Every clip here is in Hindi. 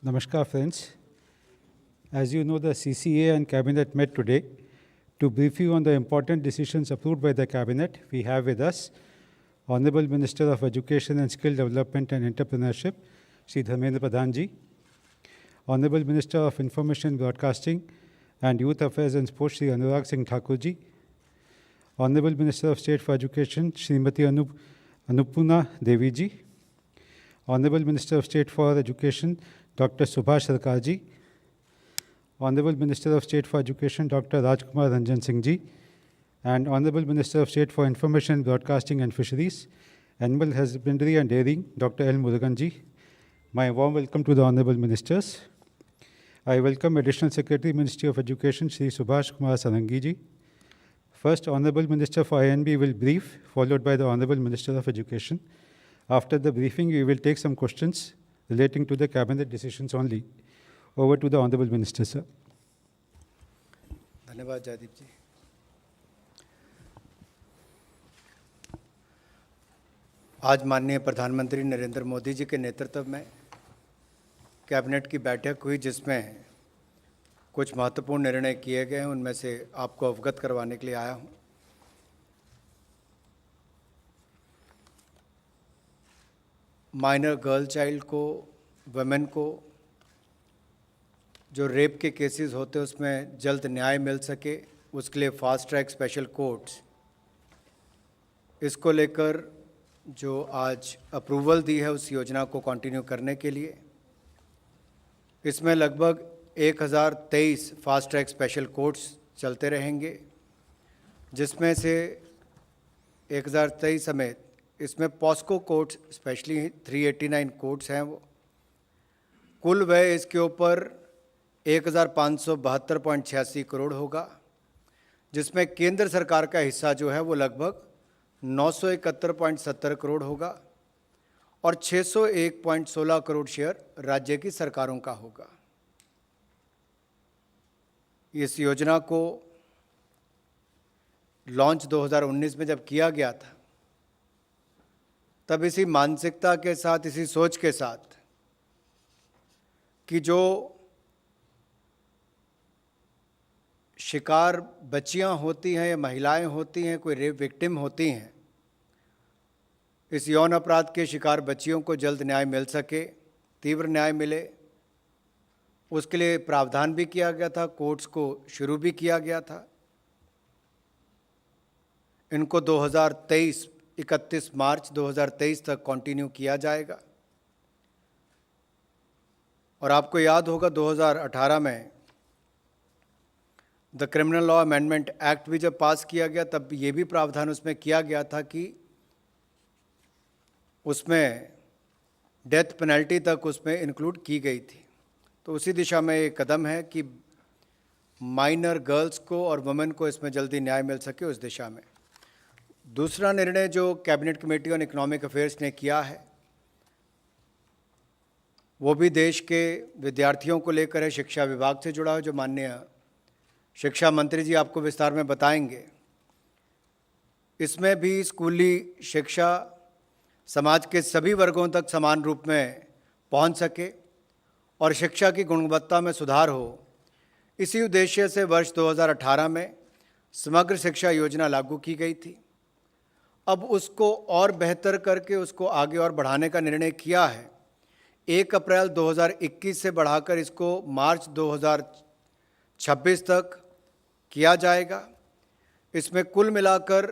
Namaskar, friends. As you know, the CCA and Cabinet met today to brief you on the important decisions approved by the Cabinet. We have with us Honorable Minister of Education and Skill Development and Entrepreneurship, Shri Dharmendra Pradhan Ji, Honorable Minister of Information Broadcasting and Youth Affairs and Sports, Shri Anurag Singh Thakur Ji, Honorable Minister of State for Education, Srimati Annapurna Devi Ji, Honorable Minister of State for Education, Dr. Subhash Sarkar Ji, Honorable Minister of State for Education, Dr. Rajkumar Ranjan Singh Ji, and Honorable Minister of State for Information, Broadcasting and Fisheries, Animal Husbandry and Dairying, Dr. L. Murugan Ji. My warm welcome to the Honorable Ministers. I welcome Additional Secretary, Ministry of Education, Shri Subhash Kumar Sarangi Ji. First, Honorable Minister for INB will brief, followed by the Honorable Minister of Education. After the briefing, we will take some questions relating to the Cabinet decisions only. Over to the Honorable Minister, sir. धन्यवाद जयदीप जी। आज माननीय प्रधानमंत्री नरेंद्र मोदी जी के नेतृत्व में कैबिनेट की बैठक हुई, जिसमें कुछ महत्वपूर्ण निर्णय किए गए हैं। उनमें से आपको अवगत करवाने के लिए आया हूं। माइनर गर्ल चाइल्ड को, वुमेन को जो रेप के केसेस होते हैं उसमें जल्द न्याय मिल सके, उसके लिए फास्ट ट्रैक स्पेशल कोर्ट्स, इसको लेकर जो आज अप्रूवल दी है उस योजना को कंटिन्यू करने के लिए, इसमें लगभग 1023 फास्ट ट्रैक स्पेशल कोर्ट्स चलते रहेंगे, जिसमें से 1023 समेत इसमें पॉस्को कोर्ट्स स्पेशली 389 कोर्ट्स हैं। वो कुल व्यय इसके ऊपर 1572.86 करोड़ होगा, जिसमें केंद्र सरकार का हिस्सा जो है वो लगभग 971.70 करोड़ होगा और 601.16 करोड़ शेयर राज्य की सरकारों का होगा। इस योजना को लॉन्च 2019 में जब किया गया था, तब इसी मानसिकता के साथ, इसी सोच के साथ कि जो शिकार बच्चियां होती हैं या महिलाएं होती हैं, कोई रेप विक्टिम होती हैं, इस यौन अपराध के शिकार बच्चियों को जल्द न्याय मिल सके, तीव्र न्याय मिले, उसके लिए प्रावधान भी किया गया था, कोर्ट्स को शुरू भी किया गया था। इनको 31 मार्च 2023 तक कंटिन्यू किया जाएगा। और आपको याद होगा 2018 में the criminal law amendment act भी जब पास किया गया, तब ये भी प्रावधान उसमें किया गया था कि उसमें डेथ पेनल्टी तक उसमें इंक्लूड की गई थी। तो उसी दिशा में एक कदम है कि माइनर गर्ल्स को और वुमेन को इसमें जल्दी न्याय मिल सके, उस दिशा में। दूसरा निर्णय जो cabinet committee on economic affairs ने किया है, वो भी देश के विद्यार्थियों को लेकर है, शिक्षा विभाग से जुड़ा है, जो माननीय शिक्षा मंत्री जी आपको विस्तार में बताएंगे। इसमें भी स्कूली शिक्षा समाज के सभी वर्गों तक समान रूप में पहुंच सके और शिक्षा की गुणवत्ता में सुधार हो, इसी उद्देश्य से वर्ष 2018 में समग्र शिक्षा योजना लागू की गई थी। अब उसको और बेहतर करके उसको आगे और बढ़ाने का निर्णय किया है। 1 अप्रैल 2021 से बढ़ाकर इसको मार्च 2026 तक किया जाएगा। इसमें कुल मिलाकर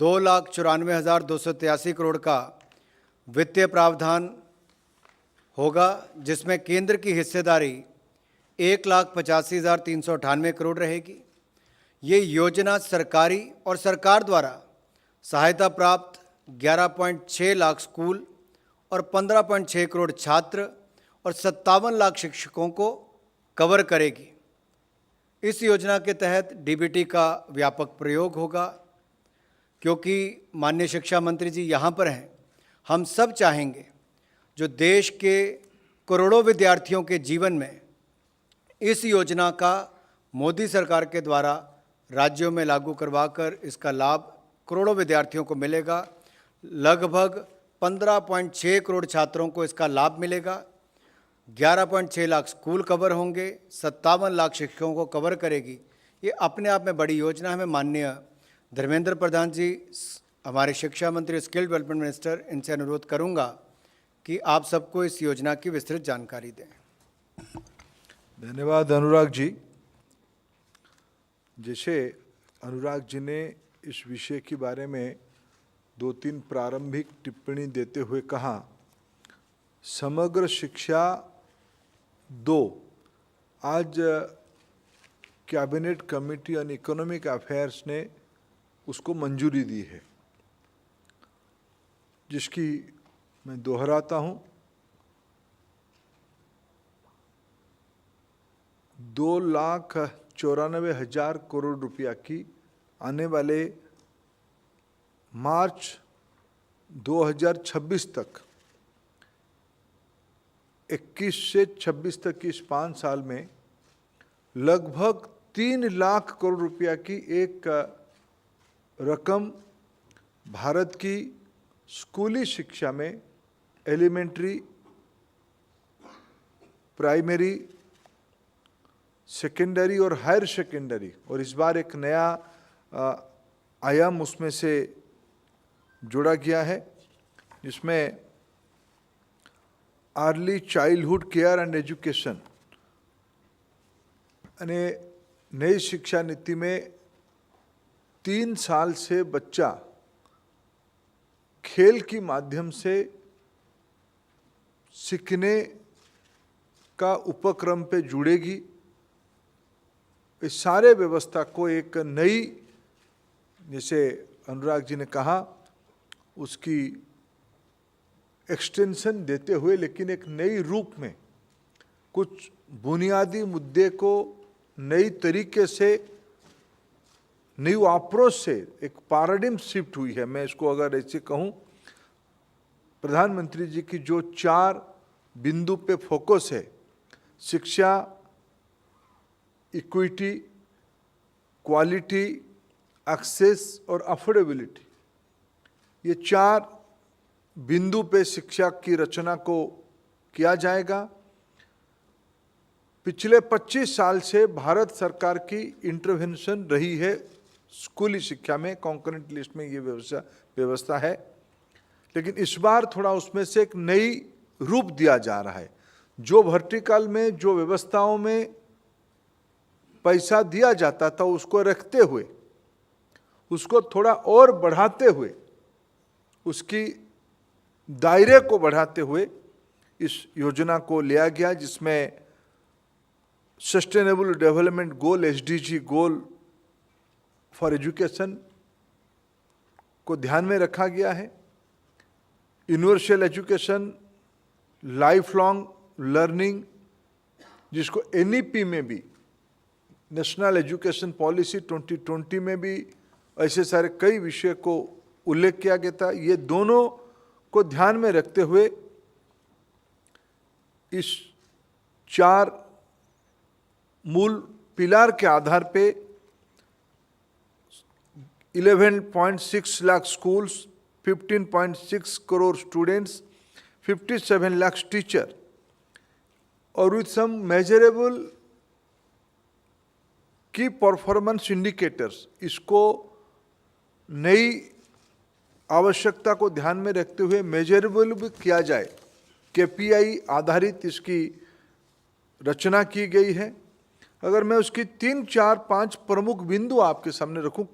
2,94,283 करोड़ का वित्तीय प्रावधान होगा, जिसमें केंद्र की हिस्सेदारी 1,85,398 करोड़ रहेगी। ये योजना सरकारी और सरकार द्वारा सहायता प्राप्त 11.6 लाख स्कूल और 15.6 करोड़ छात्र और 57 लाख शिक्षकों को कवर करेगी। इस योजना के तहत डीबीटी का व्यापक प्रयोग होगा, क्योंकि माननीय शिक्षा मंत्री जी यहाँ पर हैं। हम सब चाहेंगे जो देश के करोड़ों विद्यार्थियों के जीवन में इस योजना का मोदी सरकार के द्वारा राज्यों में लागू करवाकर इसका लाभ करोड़ों विद्यार्थियों को मिलेगा। लगभग 15.6 करोड़ छात्रों को इसका लाभ मिलेगा। 11.6 लाख स्कूल कवर होंगे, 57 लाख शिक्षकों को कवर करेगी। ये अपने आप में बड़ी योजना है। मैं माननीय धर्मेंद्र प्रधान जी, हमारे शिक्षा मंत्री, स्किल डेवलपमेंट मिनिस्टर, इनसे अनुरोध करूंगा कि आप सबको इस योजना की विस्तृत जानकारी दें। धन्यवाद अनुराग जी। जैसे अनुराग जी ने इस विषय के बारे में 2-3 प्रारंभिक टिप्पणी देते हुए कहा, समग्र शिक्षा 2 आज cabinet committee on economic affairs ने उसको मंजूरी दी है, जिसकी मैं दोहराता हूँ, 2,94,000 करोड़ रुपया की आने वाले मार्च 2026 तक, 21 से 26 तक की इस 5 साल में लगभग 3 लाख करोड़ रुपया की एक रकम भारत की स्कूली शिक्षा में, एलिमेंट्री, प्राइमरी, सेकेंडरी और हायर सेकेंडरी, और इस बार एक नया आयाम उसमें से जोड़ा गया है, जिसमें early childhood care and education यानी नई शिक्षा नीति में 3 साल से बच्चा खेल के माध्यम से सीखने का उपक्रम पे जुड़ेगी। इस सारे व्यवस्था को एक नई, जैसे अनुराग जी ने कहा, उसकी एक्सटेंशन देते हुए, लेकिन एक नई रूप में कुछ बुनियादी मुद्दे को नई तरीके से, न्यू अप्रोच से एक पैराडिम शिफ्ट हुई है। मैं इसको अगर ऐसे कहूँ, प्रधानमंत्री जी की जो 4 बिंदु पे फोकस है, शिक्षा, इक्विटी, क्वालिटी, एक्सेस और अफोर्डेबिलिटी, ये 4 बिंदु पे शिक्षा की रचना को किया जाएगा। पिछले 25 साल से भारत सरकार की इंटरवेंशन रही है स्कूली शिक्षा में, कॉन्करेंट लिस्ट में ये व्यवस्था है, लेकिन इस बार थोड़ा उसमें से एक नई रूप दिया जा रहा है। जो वर्टिकल में, जो व्यवस्थाओं में पैसा दिया जाता था, उसको रखते हुए, उसको थोड़ा और बढ़ाते हुए, उसकी दायरे को बढ़ाते हुए इस योजना को लिया गया, जिसमें sustainable development goal, SDG goal for education को ध्यान में रखा गया है। Universal education, life long learning, जिसको NEP में भी, नेशनल एजुकेशन पॉलिसी 2020 में भी ऐसे सारे कई विषय को उल्लेख किया गया था। ये दोनों को ध्यान में रखते हुए इस 4 मूल पिलार के आधार पे 11.6 lakh schools, 15.6 crore students, 57 lakh teacher, और विथ सम मेजरेबल की परफॉर्मेंस इंडिकेटर्स, इसको नई आवश्यकता को ध्यान में रखते हुए मेजरेबल भी किया जाए, KPI आधारित इसकी रचना की गई है। अगर मैं उसकी 3, 4, 5 प्रमुख बिंदु आपके सामने रखूं,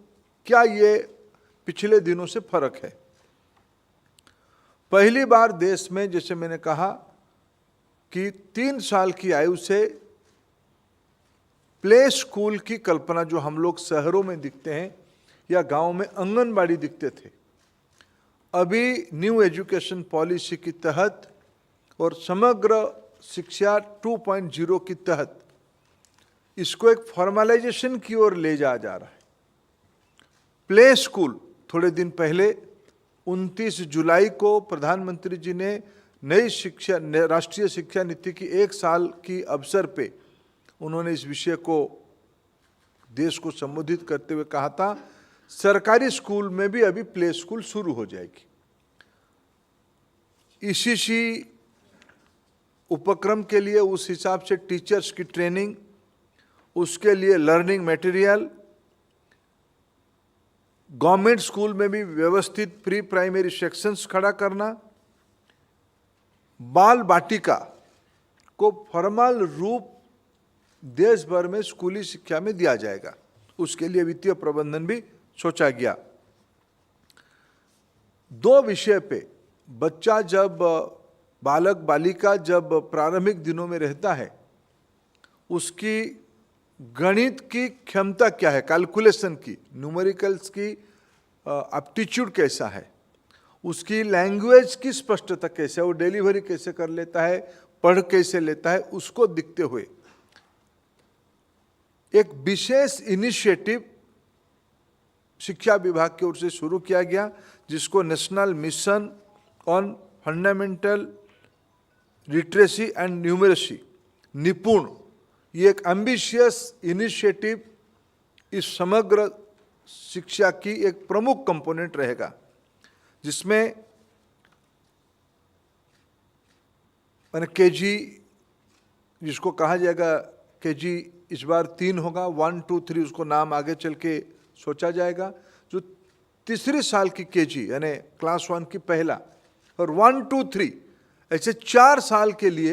क्या ये पिछले दिनों से फर्क है? पहली बार देश में, जैसे मैंने कहा, कि 3 साल की आयु से प्ले स्कूल की कल्पना, जो हम लोग शहरों में दिखते हैं या गांव में आंगनबाड़ी दिखते थे, अभी न्यू एजुकेशन पॉलिसी के तहत और समग्र शिक्षा 2.0 के तहत इसको एक फॉर्मलाइजेशन की ओर ले जाया जा रहा है। प्ले स्कूल, थोड़े दिन पहले 29 जुलाई को प्रधानमंत्री जी ने नई शिक्षा, राष्ट्रीय शिक्षा नीति की 1 साल की अवसर पे उन्होंने इस विषय को देश को संबोधित करते हुए कहा था, सरकारी स्कूल में भी अभी प्ले स्कूल शुरू हो जाएगी। ECC उपक्रम के लिए उस हिसाब से टीचर्स की ट्रेनिंग, उसके लिए लर्निंग मटेरियल, गवर्नमेंट स्कूल में भी व्यवस्थित प्री प्राइमरी सेक्शंस खड़ा करना, बाल बाटिका को फॉर्मल रूप देश भर में स्कूली शिक्षा में दिया जाएगा, उसके लिए वित्तीय प्रबंधन भी सोचा गया। 2 विषय पे बच्चा जब बालक बालिका जब प्रारंभिक दिनों में रहता है, उसकी गणित की क्षमता क्या है, कैलकुलेशन की, न्यूमेरिकल्स की एप्टीट्यूड कैसा है, उसकी लैंग्वेज की स्पष्टता कैसे है, वो डिलीवरी कैसे कर लेता है, पढ़ कैसे लेता है, उसको दिखते हुए एक विशेष इनिशिएटिव शिक्षा विभाग की ओर से शुरू किया गया, जिसको national mission on fundamental literacy and numeracy, निपुण, ये एक एम्बिशियस इनिशिएटिव इस समग्र शिक्षा की एक प्रमुख कंपोनेंट रहेगा, जिसमें मैंने केजी, जिसको कहा जाएगा केजी, इस बार 3 होगा, 1, 2, 3 उसको नाम आगे चल के सोचा जाएगा। जो तीसरे साल की केजी यानी क्लास 1 की पहला, और 1, 2, 3 ऐसे 4 साल के लिए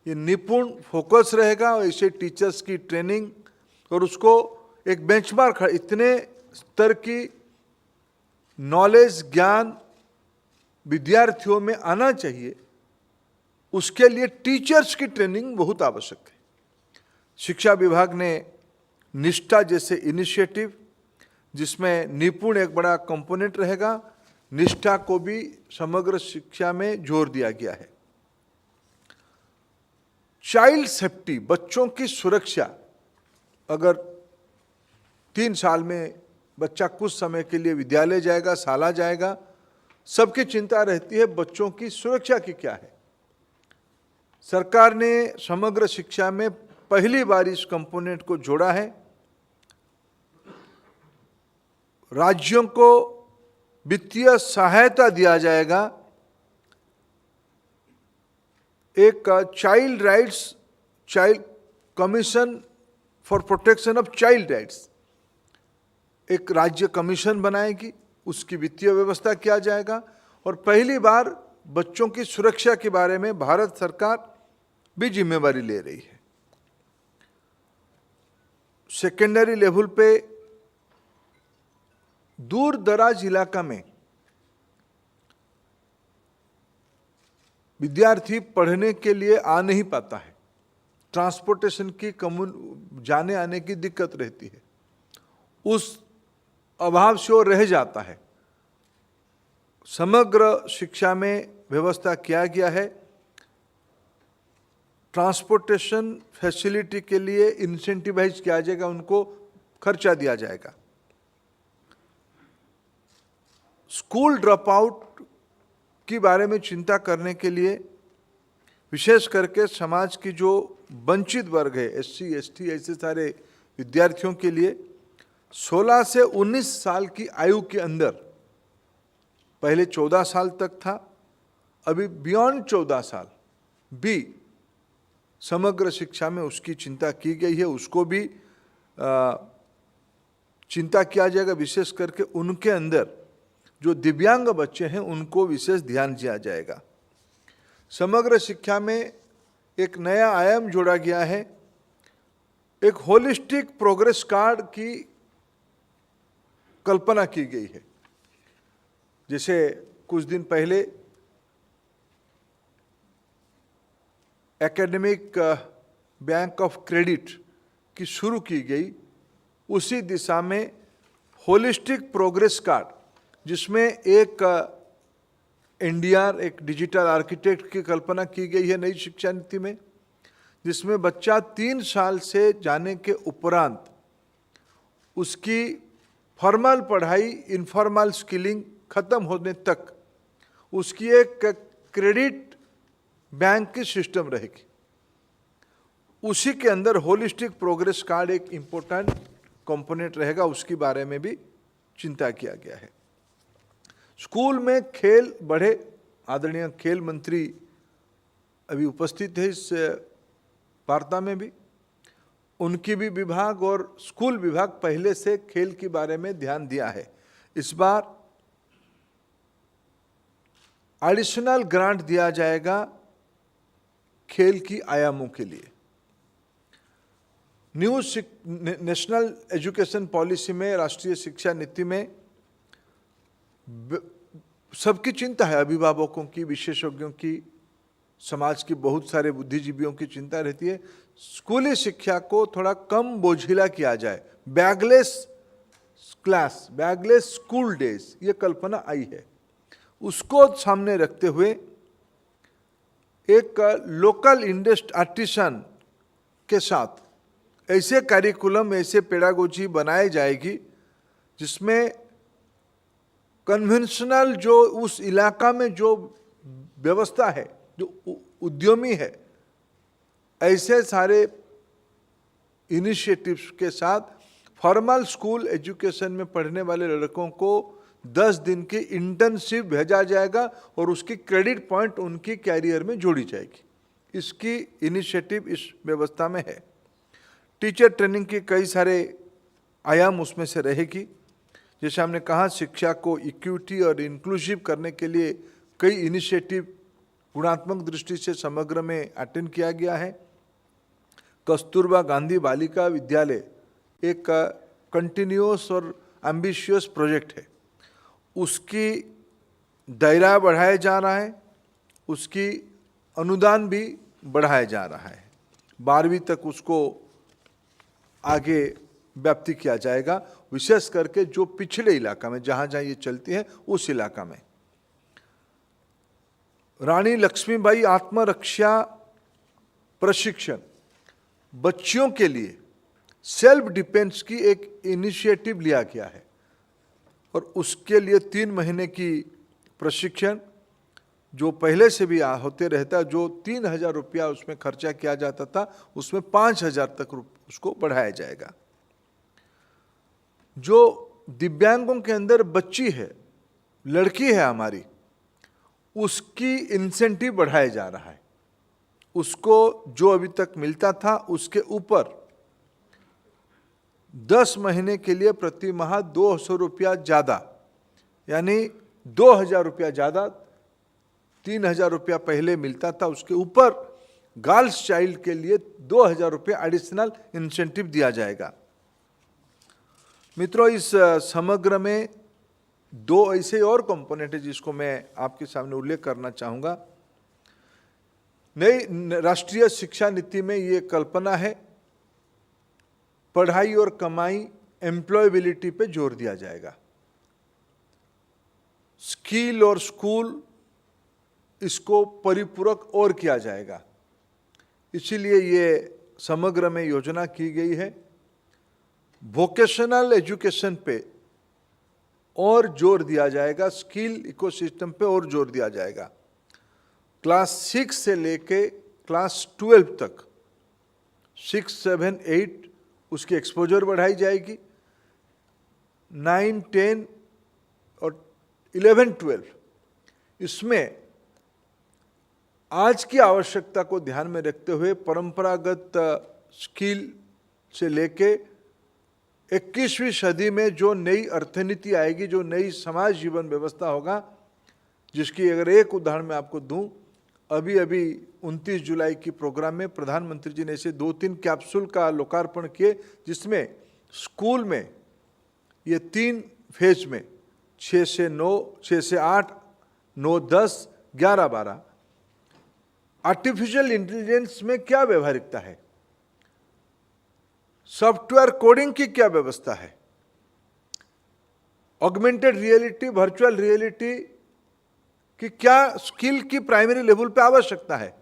ये निपुण फोकस रहेगा, और ऐसे टीचर्स की ट्रेनिंग और उसको एक बेंचमार्क, इतने स्तर की नॉलेज ज्ञान विद्यार्थियों में आना चाहिए, उसके लिए टीचर्स की ट्रेनिंग बहुत आवश्यक है। शिक्षा विभाग ने निष्ठा जैसे इनिशिएटिव, जिसमें निपुण एक बड़ा कंपोनेंट रहेगा, निष्ठा को भी समग्र शिक्षा में जोर दिया गया है। चाइल्ड सेफ्टी, बच्चों की सुरक्षा, अगर 3 साल में बच्चा कुछ समय के लिए विद्यालय जाएगा, शाला जाएगा, सबकी चिंता रहती है बच्चों की सुरक्षा की क्या है। सरकार ने समग्र शिक्षा में पहली बार इस कंपोनेंट को जोड़ा है। राज्यों को वित्तीय सहायता दिया जाएगा, एक child rights, child commission for protection of child rights, एक राज्य कमीशन बनाएगी, उसकी वित्तीय व्यवस्था किया जाएगा, और पहली बार बच्चों की सुरक्षा के बारे में भारत सरकार भी जिम्मेवारी ले रही है। सेकेंडरी लेवल पे दूर दराज इलाका में विद्यार्थी पढ़ने के लिए आ नहीं पाता है, ट्रांसपोर्टेशन की जाने आने की दिक्कत रहती है, उस अभाव से वो रह जाता है। समग्र शिक्षा में व्यवस्था किया गया है, ट्रांसपोर्टेशन फैसिलिटी के लिए इंसेंटिवाइज किया जाएगा, उनको खर्चा दिया जाएगा। स्कूल ड्रॉप आउट के बारे में चिंता करने के लिए विशेष करके समाज की जो वंचित वर्ग है, SC, ST, ऐसे सारे विद्यार्थियों के लिए 16 से 19 साल की आयु के अंदर, पहले 14 साल तक था, अभी बियॉन्ड 14 साल भी समग्र शिक्षा में उसकी चिंता की गई है, उसको भी चिंता किया जाएगा। विशेष करके उनके अंदर जो दिव्यांग बच्चे हैं उनको विशेष ध्यान दिया जाएगा। समग्र शिक्षा में एक नया आयाम जोड़ा गया है, एक होलिस्टिक प्रोग्रेस कार्ड की कल्पना की गई है। जैसे कुछ दिन पहले एकेडमिक बैंक ऑफ क्रेडिट की शुरू की गई, उसी दिशा में होलिस्टिक प्रोग्रेस कार्ड, जिसमें एक NDR, एक डिजिटल आर्किटेक्ट की कल्पना की गई है नई शिक्षा नीति में, जिसमें बच्चा 3 साल से जाने के उपरांत उसकी फॉर्मल पढ़ाई, इनफॉर्मल स्किलिंग खत्म होने तक उसकी एक क्रेडिट बैंक की सिस्टम रहेगी। उसी के अंदर होलिस्टिक प्रोग्रेस कार्ड एक इम्पोर्टेंट कंपोनेंट रहेगा, उसके बारे में भी चिंता किया गया है। स्कूल में खेल बढ़े, आदरणीय खेल मंत्री अभी उपस्थित है इस वार्ता में भी, उनकी भी विभाग और स्कूल विभाग पहले से खेल के बारे में ध्यान दिया है। इस बार एडिशनल ग्रांट दिया जाएगा खेल की आयामों के लिए। नेशनल एजुकेशन पॉलिसी में, राष्ट्रीय शिक्षा नीति में सबकी चिंता है, अभिभावकों की, विशेषज्ञों की, समाज की बहुत सारे बुद्धिजीवियों की चिंता रहती है स्कूली शिक्षा को थोड़ा कम बोझिला किया जाए। Bagless class, bagless school days, ये कल्पना आई है। उसको सामने रखते हुए एक लोकल आर्टिसन के साथ ऐसे करिकुलम, ऐसे पेडागोजी बनाई जाएगी जिसमें कन्वेंशनल जो उस इलाका में जो व्यवस्था है, जो उद्यमी है, ऐसे सारे इनिशिएटिव्स के साथ फॉर्मल स्कूल एजुकेशन में पढ़ने वाले लड़कों को 10 दिन की इंटर्नशिप भेजा जाएगा और उसकी क्रेडिट पॉइंट उनकी कैरियर में जोड़ी जाएगी। इसकी इनिशिएटिव इस व्यवस्था में है। टीचर ट्रेनिंग के कई सारे आयाम उसमें से रहेगी। जैसे हमने कहा, शिक्षा को इक्विटी और इंक्लूसिव करने के लिए कई इनिशिएटिव गुणात्मक दृष्टि से समग्र में अटेंड किया गया है। कस्तूरबा गांधी बालिका विद्यालय एक कंटिन्यूअस और एम्बिशियस प्रोजेक्ट है। उसकी दायरा बढ़ाया जा रहा है, उसकी अनुदान भी बढ़ाया जा रहा है। 12वीं तक उसको आगे व्याप्ति किया जाएगा, विशेष करके जो पिछड़े इलाका में, जहाँ जहाँ ये चलती है उस इलाका में। रानी लक्ष्मीबाई आत्मरक्षा प्रशिक्षण बच्चियों के लिए सेल्फ डिफेंस की एक इनिशिएटिव लिया गया है और उसके लिए 3 महीने की प्रशिक्षण, जो पहले से भी होते रहता, जो 3,000 रुपया उसमें खर्चा किया जाता था, उसमें 5,000 तक उसको बढ़ाया जाएगा। जो दिव्यांगों के अंदर बच्ची है, लड़की है हमारी, उसकी इंसेंटिव बढ़ाया जा रहा है। उसको जो अभी तक मिलता था उसके ऊपर 10 महीने के लिए प्रति माह 200 रुपया ज़्यादा, यानी 2,000 रुपया ज़्यादा, 3,000 रुपया पहले मिलता था, उसके ऊपर गर्ल्स चाइल्ड के लिए 2,000 रुपया एडिशनल इंसेंटिव दिया जाएगा। मित्रों, इस समग्र में 2 ऐसे और कंपोनेंट है जिसको मैं आपके सामने उल्लेख करना चाहूँगा। नई राष्ट्रीय शिक्षा नीति में ये कल्पना है, पढ़ाई और कमाई, एम्प्लॉयबिलिटी पे जोर दिया जाएगा। स्किल और स्कूल, इसको परिपूरक और किया जाएगा। इसीलिए ये समग्र में योजना की गई है। वोकेशनल एजुकेशन पे और जोर दिया जाएगा, स्किल इकोसिस्टम पे और जोर दिया जाएगा। क्लास 6 से लेके क्लास 12 तक, 6, 7, 8 उसकी एक्सपोजर बढ़ाई जाएगी। 9, 10 और 11, 12 इसमें आज की आवश्यकता को ध्यान में रखते हुए परंपरागत स्किल से लेके 21वीं सदी में जो नई अर्थनीति आएगी, जो नई समाज जीवन व्यवस्था होगा, जिसकी अगर एक उदाहरण मैं आपको दूं, अभी 29 जुलाई की प्रोग्राम में प्रधानमंत्री जी ने ऐसे 2-3 कैप्सूल का लोकार्पण किए, जिसमें स्कूल में ये 3 फेज में 6 से 9, 6 से 8, 9, 10, 11, 12 आर्टिफिशियल इंटेलिजेंस में क्या व्यवहारिकता है, सॉफ्टवेयर कोडिंग की क्या व्यवस्था है, ऑगमेंटेड रियलिटी, वर्चुअल रियलिटी की क्या स्किल की प्राइमरी लेवल पे आवश्यकता है,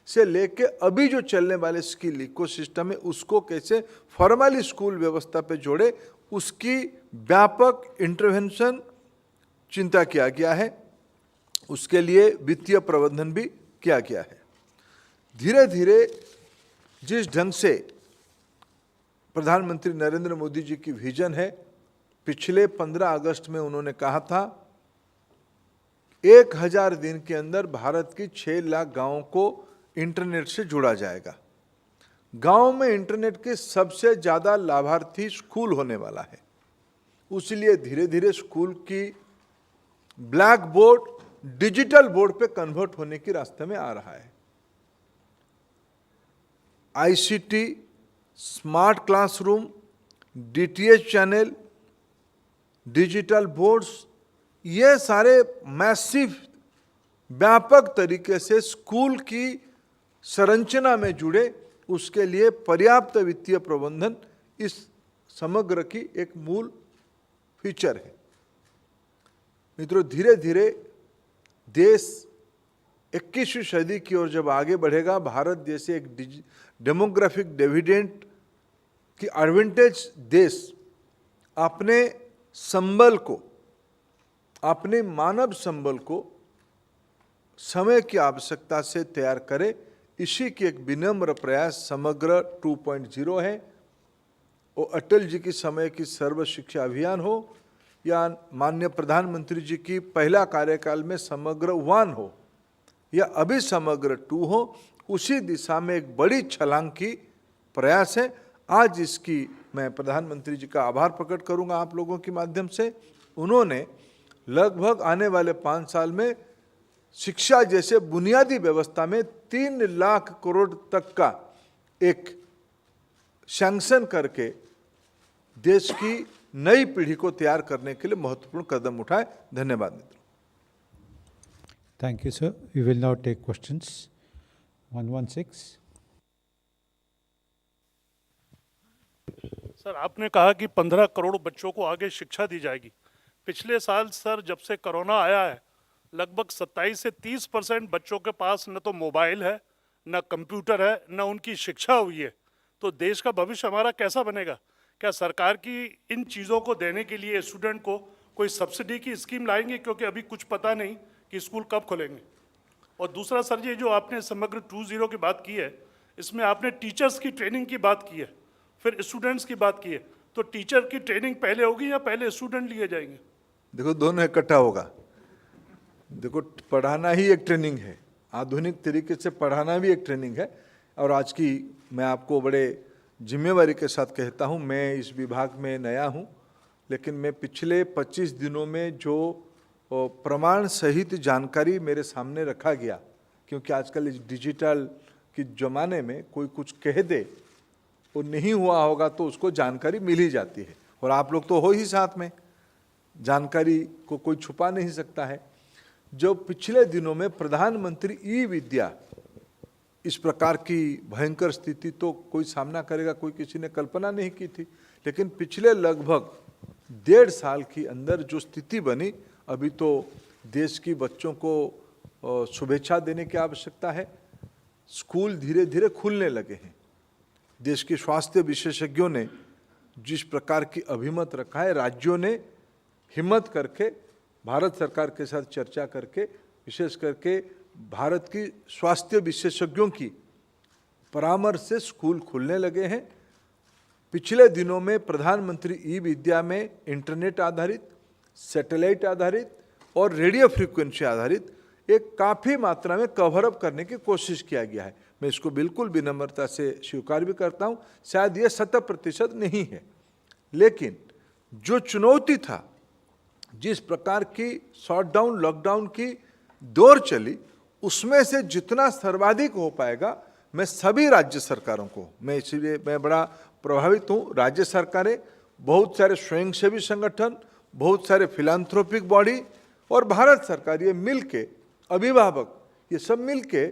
से लेके अभी जो चलने वाले स्किल इकोसिस्टम है उसको कैसे फॉर्मली स्कूल व्यवस्था पे जोड़े, उसकी व्यापक इंटरवेंशन चिंता किया गया है। उसके लिए वित्तीय प्रबंधन भी किया गया है। धीरे धीरे जिस ढंग से प्रधानमंत्री नरेंद्र मोदी जी की विजन है, पिछले 15 अगस्त में उन्होंने कहा था 1000 दिन के अंदर भारत की 6 लाख गांवों को इंटरनेट से जुड़ा जाएगा। गांव में इंटरनेट के सबसे ज़्यादा लाभार्थी स्कूल होने वाला है, इसलिए धीरे धीरे स्कूल की ब्लैक बोर्ड डिजिटल बोर्ड पे कन्वर्ट होने की रास्ते में आ रहा है। ICT, smart classroom, DTH channel, digital boards, ये सारे मैसिव व्यापक तरीके से स्कूल की संरचना में जुड़े, उसके लिए पर्याप्त वित्तीय प्रबंधन इस समग्र की एक मूल फीचर है। मित्रों, धीरे धीरे देश 21वीं सदी की ओर जब आगे बढ़ेगा, भारत जैसे एक डेमोग्राफिक डिविडेंड की एडवांटेज देश अपने संबल को, अपने मानव संबल को समय की आवश्यकता से तैयार करे, इसी की एक विनम्र प्रयास समग्र 2.0 है। वो अटल जी की समय की सर्व शिक्षा अभियान हो या माननीय प्रधानमंत्री जी की पहला कार्यकाल में समग्र 1 हो या अभी समग्र 2 हो, उसी दिशा में एक बड़ी छलांग की प्रयास है। आज इसकी मैं प्रधानमंत्री जी का आभार प्रकट करूंगा आप लोगों के माध्यम से। उन्होंने लगभग आने वाले 5 साल में शिक्षा जैसे बुनियादी व्यवस्था में 3 लाख करोड़ तक का एक सैंक्शन करके देश की नई पीढ़ी को तैयार करने के लिए महत्वपूर्ण कदम उठाए। धन्यवाद मित्रों। Thank you, sir. We will now take questions. 116. Sir, आपने कहा कि 15 करोड़ बच्चों को आगे शिक्षा दी जाएगी। पिछले साल सर, जब से कोरोना आया है, लगभग 27 से 30% बच्चों के पास न तो मोबाइल है, न कंप्यूटर है, न उनकी शिक्षा हुई है। तो देश का भविष्य हमारा कैसा बनेगा? क्या सरकार की इन चीज़ों को देने के लिए स्टूडेंट को कोई सब्सिडी की स्कीम लाएंगे? क्योंकि अभी कुछ पता नहीं कि स्कूल कब खुलेंगे। और दूसरा सर, ये जो आपने समग्र 2.0 की बात की है, इसमें आपने टीचर्स की ट्रेनिंग की बात की है, फिर स्टूडेंट्स की बात की है। तो टीचर की ट्रेनिंग पहले होगी या पहले स्टूडेंट लिए जाएंगे? देखो, दोनों इकट्ठा होगा। देखो, पढ़ाना ही एक ट्रेनिंग है, आधुनिक तरीके से पढ़ाना भी एक ट्रेनिंग है। और आज की मैं आपको बड़े जिम्मेवारी के साथ कहता हूँ, मैं इस विभाग में नया हूँ, लेकिन मैं पिछले 25 दिनों में जो प्रमाण सहित जानकारी मेरे सामने रखा गया, क्योंकि आजकल इस डिजिटल के ज़माने में कोई कुछ कह दे, वो नहीं हुआ होगा तो उसको जानकारी मिल ही जाती है। और आप लोग तो हो ही साथ में, जानकारी को कोई छुपा नहीं सकता है। जो पिछले दिनों में प्रधानमंत्री ई विद्या, इस प्रकार की भयंकर स्थिति तो कोई सामना करेगा, कोई किसी ने कल्पना नहीं की थी। लेकिन पिछले लगभग 1.5 साल के अंदर जो स्थिति बनी, अभी तो देश की बच्चों को शुभेच्छा देने की आवश्यकता है। स्कूल धीरे धीरे खुलने लगे हैं। देश के स्वास्थ्य विशेषज्ञों ने जिस प्रकार की अभिमत रखा है, राज्यों ने हिम्मत करके भारत सरकार के साथ चर्चा करके, विशेष करके भारत की स्वास्थ्य विशेषज्ञों की परामर्श से स्कूल खुलने लगे हैं। पिछले दिनों में प्रधानमंत्री ई विद्या में इंटरनेट आधारित, सैटेलाइट आधारित और रेडियो फ्रीक्वेंसी आधारित एक काफ़ी मात्रा में कवर अप करने की कोशिश किया गया है। मैं इसको बिल्कुल विनम्रता से स्वीकार भी करता हूँ। शायद ये 100% नहीं है, लेकिन जो चुनौती था, जिस प्रकार की शॉटडाउन लॉकडाउन की दौर चली, उसमें से जितना सर्वाधिक हो पाएगा, मैं सभी राज्य सरकारों को, मैं इसलिए मैं बड़ा प्रभावित हूँ। राज्य सरकारें, बहुत सारे स्वयंसेवी संगठन, बहुत सारे फिलांथ्रोपिक बॉडी और भारत सरकार, ये मिल के, अभिभावक, ये सब मिल के,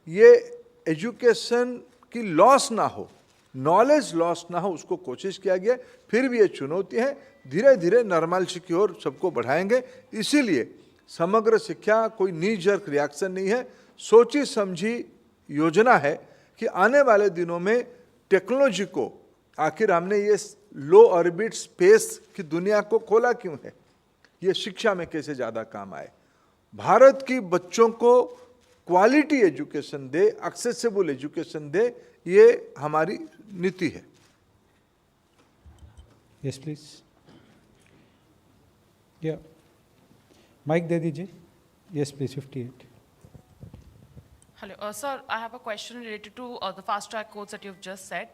ये एजुकेशन की लॉस ना हो, नॉलेज लॉस ना हो, उसको कोशिश किया गया। फिर भी ये चुनौती है, धीरे धीरे नॉर्मलसी की ओर सबको बढ़ाएंगे। इसीलिए समग्र शिक्षा कोई नी जर्क रिएक्शन नहीं है, सोची समझी योजना है कि आने वाले दिनों में टेक्नोलॉजी को, आखिर हमने ये लो ऑर्बिट स्पेस की दुनिया को खोला क्यों है, ये शिक्षा में कैसे ज़्यादा काम आए, भारत की बच्चों को क्वालिटी एजुकेशन दे, एक्सेसिबल एजुकेशन दे, ये हमारी नीति है। Yes, please. Yeah. माइक दे दीजिए। Yes, please. 58. Hello, sir, I have a question related to the fast track courts that you've just said.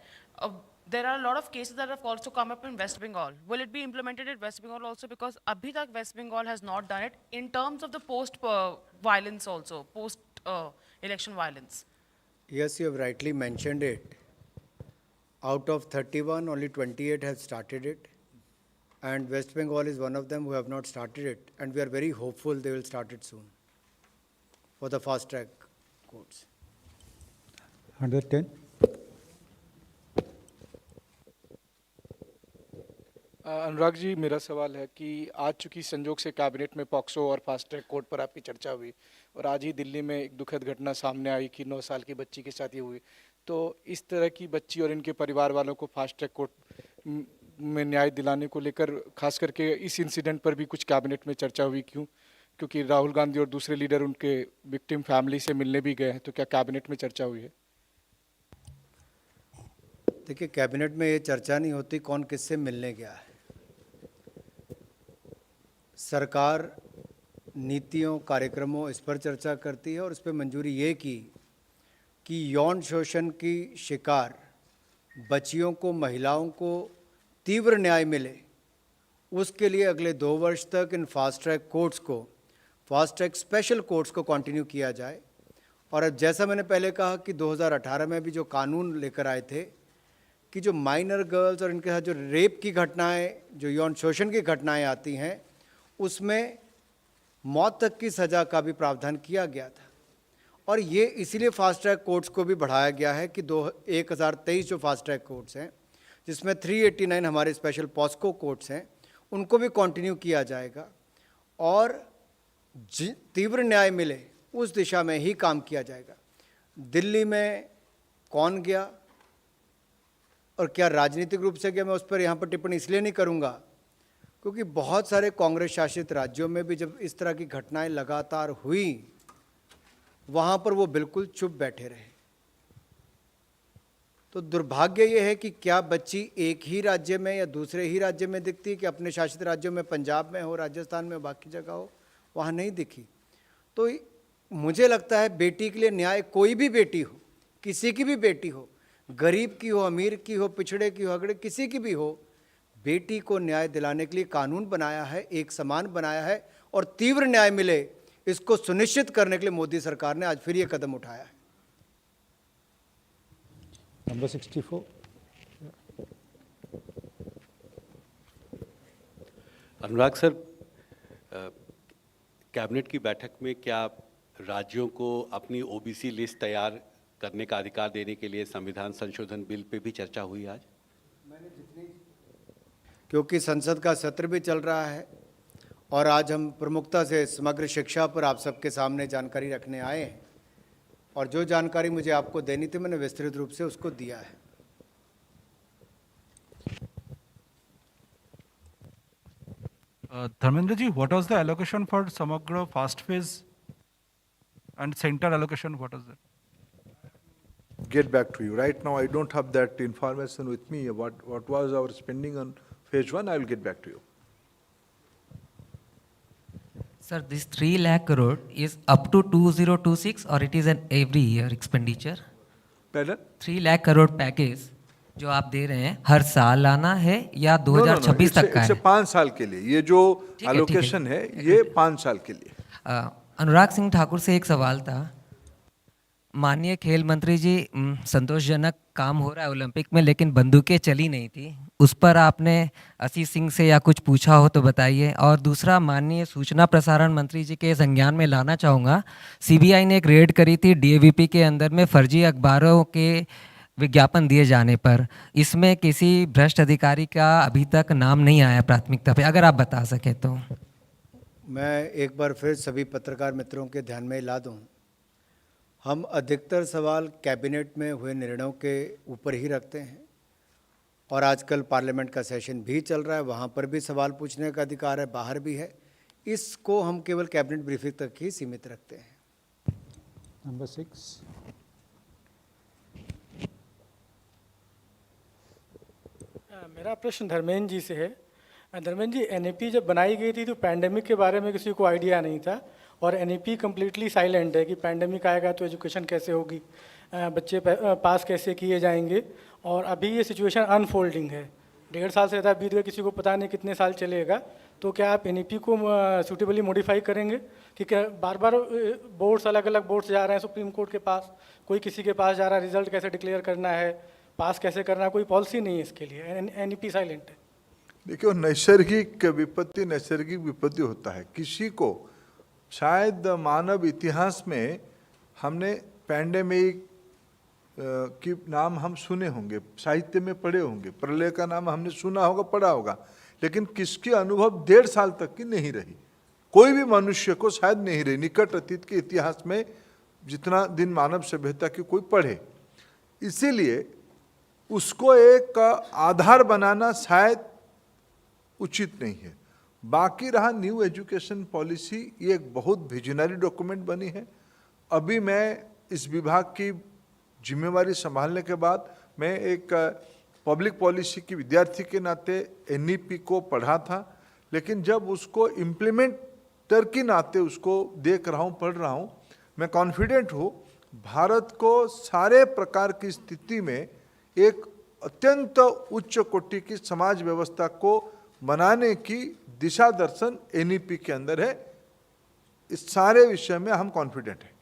There are a lot of cases that have also come up in West Bengal. Will it be implemented in West Bengal also? Because abhi tak West Bengal has not done it in terms of the post-violence also, post-election violence. Yes, you have rightly mentioned it. Out of 31, only 28 have started it. And West Bengal is one of them who have not started it. And we are very hopeful they will start it soon for the fast track courts. 110. Anurag ji, मेरा सवाल है कि आज चूंकि संजोग से कैबिनेट में पॉक्सो और फास्ट ट्रैक कोर्ट पर आपकी चर्चा हुई और आज ही दिल्ली में एक दुखद घटना सामने आई कि 9 साल की बच्ची के साथ ये हुई, तो इस तरह की बच्ची और इनके परिवार वालों को फास्ट ट्रैक कोर्ट में न्याय दिलाने को लेकर खास करके इस इंसिडेंट पर भी कुछ कैबिनेट में चर्चा हुई, क्यों? क्योंकि राहुल गांधी और दूसरे लीडर उनके विक्टिम फैमिली से मिलने भी गए हैं, तो क्या कैबिनेट में चर्चा हुई है? देखिए, कैबिनेट में ये चर्चा नहीं होती कौन किससे मिलने गया है। सरकार नीतियों, कार्यक्रमों इस पर चर्चा करती है और इस पर मंजूरी ये की कि यौन शोषण की शिकार बच्चियों को, महिलाओं को तीव्र न्याय मिले, उसके लिए अगले 2 वर्ष तक इन फास्ट ट्रैक कोर्ट्स को, फास्ट ट्रैक स्पेशल कोर्ट्स को कंटिन्यू किया जाए। और अब जैसा मैंने पहले कहा कि 2018 में भी जो कानून लेकर आए थे कि जो माइनर गर्ल्स और इनके साथ जो रेप की घटनाएं, जो यौन शोषण की घटनाएं आती हैं, उसमें मौत तक की सज़ा का भी प्रावधान किया गया था। और ये इसीलिए फास्ट ट्रैक कोर्ट्स को भी बढ़ाया गया है कि 1023 जो फास्ट ट्रैक कोर्ट्स हैं, जिसमें 389 हमारे स्पेशल पॉस्को कोर्ट्स हैं, उनको भी कंटिन्यू किया जाएगा और तीव्र न्याय मिले उस दिशा में ही काम किया जाएगा। दिल्ली में कौन गया और क्या राजनीतिक रूप से गया, मैं उस पर यहाँ पर टिप्पणी इसलिए नहीं करूँगा क्योंकि बहुत सारे कांग्रेस शासित राज्यों में भी जब इस तरह की घटनाएं लगातार हुई, वहाँ पर वो बिल्कुल चुप बैठे रहे। तो दुर्भाग्य ये है कि क्या बच्ची एक ही राज्य में या दूसरे ही राज्य में दिखती है कि अपने शासित राज्यों में, पंजाब में हो, राजस्थान में, बाकी जगह हो, वहाँ नहीं दिखी। तो मुझे लगता है बेटी के लिए न्याय, कोई भी बेटी हो, किसी की भी बेटी हो, गरीब की हो, अमीर की हो, पिछड़े की हो, अगड़े किसी की भी हो, बेटी को न्याय दिलाने के लिए कानून बनाया है, एक समान बनाया है और तीव्र न्याय मिले, इसको सुनिश्चित करने के लिए मोदी सरकार ने आज फिर ये कदम उठाया है। Number 64. अनुराग सर, कैबिनेट की बैठक में क्या राज्यों को अपनी ओबीसी लिस्ट तैयार करने का अधिकार देने के लिए संविधान संशोधन बिल पे भी चर्चा हुई आज? क्योंकि संसद का सत्र भी चल रहा है और आज हम प्रमुखता से समग्र शिक्षा पर आप सबके सामने जानकारी रखने आए हैं और जो जानकारी मुझे आपको देनी थी मैंने विस्तृत रूप से उसको दिया है। Dharmendra ji, what was the allocation for Samagra fast phase and center allocation? What was that? Get back to you. Right now, I don't have that information with me. What was our spending on phase 1? I will get back to you. Sir, this 3 lakh crore is up to 2026 or it is an every year expenditure? Pardon? 3 lakh crore package जो आप दे रहे हैं हर साल आना है या 2026 तक का है? 5 साल के लिए ये जो ठीक है, एलोकेशन है ये 5 साल के लिए। अनुराग सिंह ठाकुर से एक सवाल था। माननीय खेल मंत्री जी, संतोषजनक काम हो रहा है ओलंपिक में, लेकिन बंदूकें चली नहीं थी, उस पर आपने आशीष सिंह से या कुछ पूछा हो तो बताइए। और दूसरा, माननीय सूचना प्रसारण मंत्री जी के संज्ञान में लाना चाहूँगा, सीबीआई ने एक रेड करी थी डीएवीपी के अंदर में फर्जी अखबारों के विज्ञापन दिए जाने पर, इसमें किसी भ्रष्ट अधिकारी का अभी तक नाम नहीं आया प्राथमिकता पे, अगर आप बता सकें तो। मैं एक बार फिर सभी पत्रकार मित्रों के ध्यान में ला दूं, हम अधिकतर सवाल कैबिनेट में हुए निर्णयों के ऊपर ही रखते हैं और आजकल पार्लियामेंट का सेशन भी चल रहा है, वहाँ पर भी सवाल पूछने का अधिकार है, बाहर भी है। इसको हम केवल कैबिनेट ब्रीफिंग तक ही सीमित रखते हैं। Number 6. मेरा प्रश्न धर्मेंद्र जी से है। धर्मेंद्र जी, एनईपी जब बनाई गई थी तो पैंडेमिक के बारे में किसी को आइडिया नहीं था और एनईपी कम्प्लीटली साइलेंट है कि पैंडेमिक आएगा तो एजुकेशन कैसे होगी, बच्चे पास कैसे किए जाएंगे। और अभी ये सिचुएशन अनफोल्डिंग है, 1.5 साल से ज़्यादा बीत गए, किसी को पता नहीं कितने साल चलेगा। तो क्या आप एनईपी को सूटेबली मॉडिफाई करेंगे कि क्या बार बार बोर्ड्स अलग अलग बोर्ड्स जा रहे हैं सुप्रीम कोर्ट के पास, कोई किसी के पास जा रहा है, रिजल्ट कैसे डिक्लेयर करना है, पास कैसे करना है, कोई पॉलिसी नहीं है इसके लिए, एनईपी साइलेंट है। देखिए, नैसर्गिक विपत्ति होता है। किसी को शायद मानव इतिहास में हमने पैंडेमिक की नाम हम सुने होंगे, साहित्य में पढ़े होंगे, प्रलय का नाम हमने सुना होगा, पढ़ा होगा, लेकिन किसकी अनुभव 1.5 साल तक की नहीं रही। कोई भी मनुष्य को शायद नहीं रही निकट अतीत के इतिहास में, जितना दिन मानव सभ्यता की कोई पढ़े। इसीलिए उसको एक आधार बनाना शायद उचित नहीं है। बाकी रहा न्यू एजुकेशन पॉलिसी, ये एक बहुत विजनरी डॉक्यूमेंट बनी है। अभी मैं इस विभाग की जिम्मेवारी संभालने के बाद मैं एक पब्लिक पॉलिसी की विद्यार्थी के नाते एनईपी को पढ़ा था, लेकिन जब उसको इम्प्लीमेंटर के नाते उसको देख रहा हूँ, पढ़ रहा हूँ, मैं कॉन्फिडेंट हूँ भारत को सारे प्रकार की स्थिति में एक अत्यंत उच्च कोटि की समाज व्यवस्था को बनाने की दिशा दर्शन एनईपी के अंदर है। इस सारे विषय में हम कॉन्फिडेंट हैं।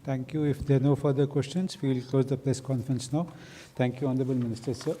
Thank you. If there are no further questions, we will close the press conference now. Thank you, Honorable Minister, sir.